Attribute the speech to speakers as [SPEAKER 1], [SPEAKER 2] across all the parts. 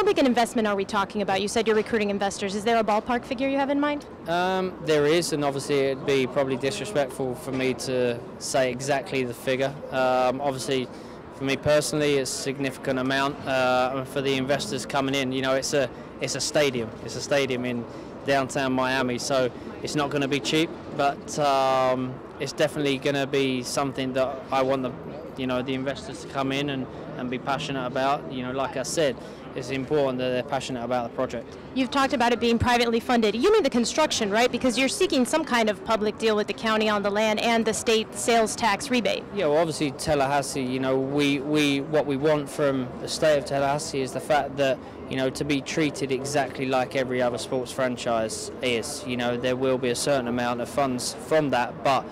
[SPEAKER 1] How big an investment are we talking about? You said you're recruiting investors. Is there a ballpark figure you have in mind?
[SPEAKER 2] There is, and obviously it'd be probably disrespectful for me to say exactly the figure. Obviously, for me personally, it's a significant amount. For the investors coming in, you know, it's a stadium. It's a stadium in downtown Miami, so it's not going to be cheap, but it's definitely going to be something that I want the investors to come in and be passionate about. You know, like I said, it's important that they're passionate about the project.
[SPEAKER 1] You've talked about it being privately funded. You mean the construction, right? Because you're seeking some kind of public deal with the county on the land and the state sales tax rebate.
[SPEAKER 2] Yeah, well, obviously Tallahassee, you know, what we want from the state of Tallahassee is the fact that, you know, to be treated exactly like every other sports franchise is. You know, there will be a certain amount of funds from that, but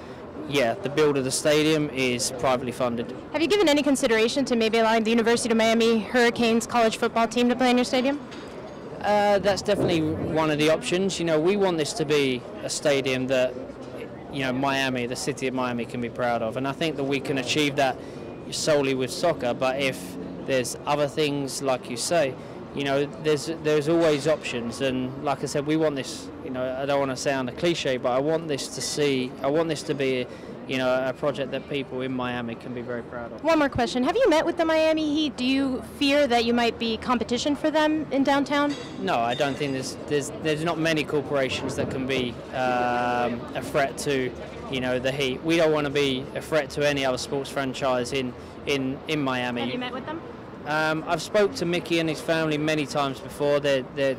[SPEAKER 2] yeah, the build of the stadium is privately funded.
[SPEAKER 1] Have you given any consideration to maybe allowing the University of Miami Hurricanes college football team to play in your stadium?
[SPEAKER 2] That's definitely one of the options. You know, we want this to be a stadium that, you know, Miami, the city of Miami, can be proud of. And I think that we can achieve that solely with soccer. But if there's other things, like you say, you know, there's always options. And like I said, we want this, you know, I don't want to sound a cliche, but I want this to be, you know, a project that people in Miami can be very proud of.
[SPEAKER 1] One more question. Have you met with the Miami Heat? Do you fear that you might be competition for them in downtown?
[SPEAKER 2] No, I don't think there's not many corporations that can be a threat to, you know, the Heat. We don't want to be a threat to any other sports franchise in Miami.
[SPEAKER 1] Have you met with them?
[SPEAKER 2] I've spoke to Mickey and his family many times before. They're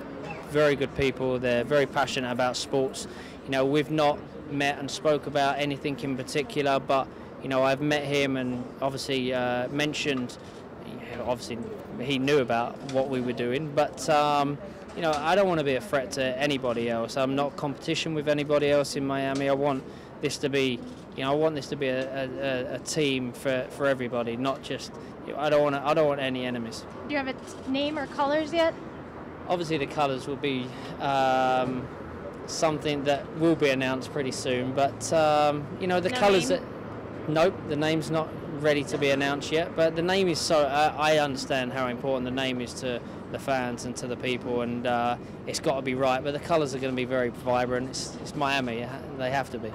[SPEAKER 2] very good people. They're very passionate about sports. You know, we've not met and spoke about anything in particular, but you know, I've met him and obviously mentioned. Obviously, he knew about what we were doing, but you know, I don't want to be a threat to anybody else. I'm not competition with anybody else in Miami. I want this to be, you know, I want this to be a team for everybody, not just. I don't want any enemies.
[SPEAKER 1] Do you have a name or colors yet?
[SPEAKER 2] Obviously, the colours will be something that will be announced pretty soon. But you know, the colours that. Nope, the name's not ready to be announced yet. But the name is so. I understand how important the name is to the fans and to the people, and it's got to be right. But the colours are going to be very vibrant. It's Miami. They have to be.